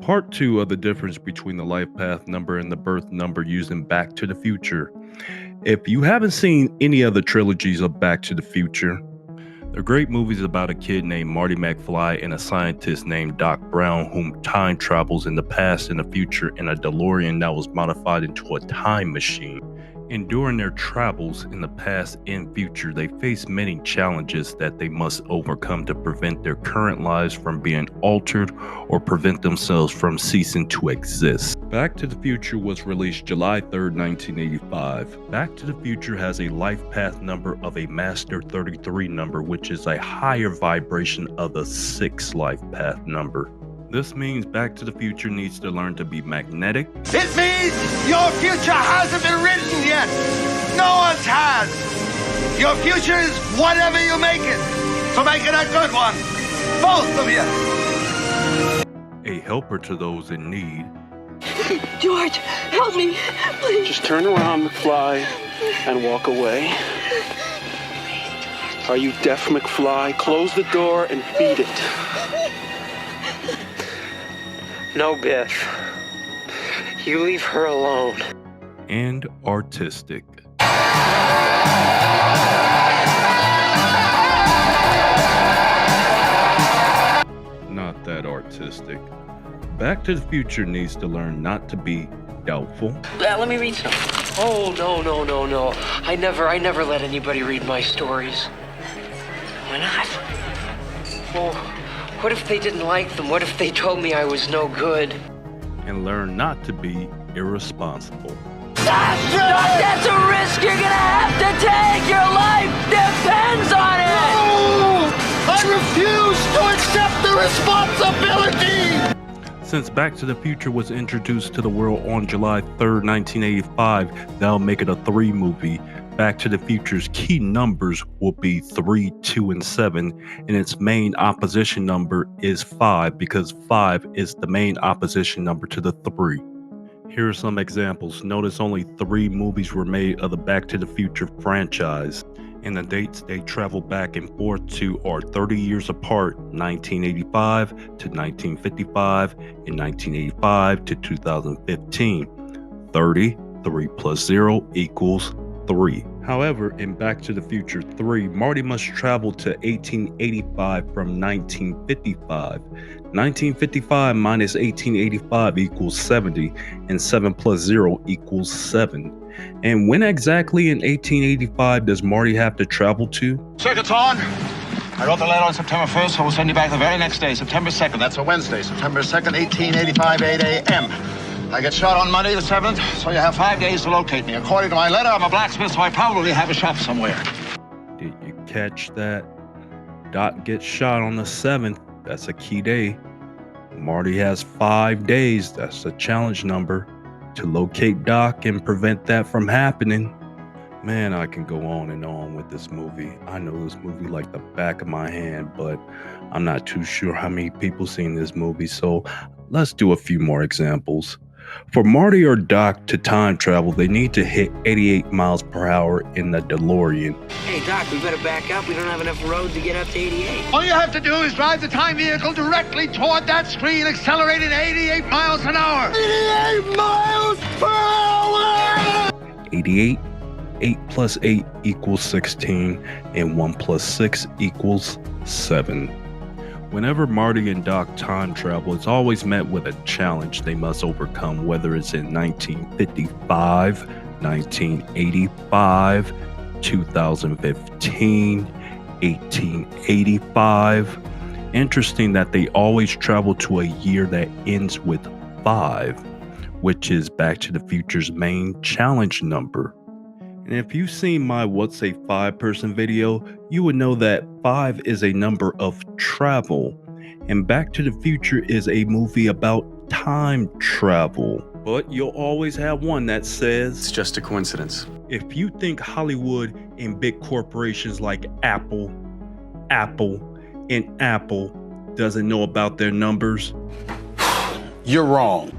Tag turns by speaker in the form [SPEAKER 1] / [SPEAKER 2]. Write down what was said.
[SPEAKER 1] Part 2 of the difference between the life path number and the birth number used in Back to the Future. If you haven't seen any of the trilogies of Back to the Future, they're great movies about a kid named Marty McFly and a scientist named Doc Brown whom time travels in the past and the future in a DeLorean that was modified into a time machine. And during their travels in the past and future, they face many challenges that they must overcome to prevent their current lives from being altered or prevent themselves from ceasing to exist. Back to the Future was released July 3rd, 1985. Back to the Future has a life path number of a Master 33 number, which is a higher vibration of the 6th life path number. This means Back to the Future needs to learn to be magnetic.
[SPEAKER 2] It means your future hasn't been written yet. No one's has. Your future is whatever you make it. So make it a good one. Both of you.
[SPEAKER 1] A helper to those in need.
[SPEAKER 3] George, help me, please.
[SPEAKER 4] Just turn around, McFly, and walk away. Are you deaf, McFly? Close the door and beat it.
[SPEAKER 5] No, Biff. You leave her alone.
[SPEAKER 1] And artistic. Not that artistic. Back to the Future needs to learn not to be doubtful.
[SPEAKER 5] Let me read some. Oh, no. I never let anybody read my stories. Why not? Well, what if they didn't like them? What if they told me I was no good?
[SPEAKER 1] And learn not to be irresponsible.
[SPEAKER 5] That's a risk you're gonna have to take! Your life depends on it!
[SPEAKER 2] No! I refuse to accept the responsibility!
[SPEAKER 1] Since Back to the Future was introduced to the world on July 3rd, 1985, that'll make it a 3 movie. Back to the Future's key numbers will be 3, 2, and 7, and its main opposition number is 5 because 5 is the main opposition number to the 3. Here are some examples. Notice only 3 movies were made of the Back to the Future franchise, and the dates they travel back and forth to are 30 years apart, 1985 to 1955 and 1985 to 2015. 30, 3 plus 0 equals 3. However, in Back to the Future 3, Marty must travel to 1885 from 1955. 1955 minus 1885 equals 70, and 7 plus 0 equals 7. And when exactly in 1885 does Marty have to travel to?
[SPEAKER 2] Circuit's on. I wrote the letter on September 1st, so we'll send you back the very next day, September 2nd. That's a Wednesday, September 2nd, 1885, 8 a.m. I get shot on Monday the 7th, so you have 5 days to locate me. According to my letter, I'm a blacksmith, so I probably have a shop somewhere.
[SPEAKER 1] Did you catch that? Doc gets shot on the 7th. That's a key day. Marty has 5 days. That's a challenge number to locate Doc and prevent that from happening. Man, I can go on and on with this movie. I know this movie like the back of my hand, but I'm not too sure how many people seen this movie, so let's do a few more examples. For Marty or Doc to time travel, they need to hit 88 miles per hour in the DeLorean.
[SPEAKER 5] Hey, Doc, we better back up. We don't have enough road to get up to 88.
[SPEAKER 2] All you have to do is drive the time vehicle directly toward that screen, accelerating 88 miles an hour. 88 miles per hour!
[SPEAKER 1] 88, 8 plus 8 equals 16, and 1 plus 6 equals 7. Whenever Marty and Doc time travel, it's always met with a challenge they must overcome, whether it's in 1955, 1985, 2015, 1885. Interesting that they always travel to a year that ends with 5, which is Back to the Future's main challenge number. And if you've seen my What's a 5-Person video, you would know that 5 is a number of travel. And Back to the Future is a movie about time travel. But you'll always have one that says,
[SPEAKER 4] It's just a coincidence.
[SPEAKER 1] if you think Hollywood and big corporations like Apple, and Apple doesn't know about their numbers,
[SPEAKER 6] You're wrong.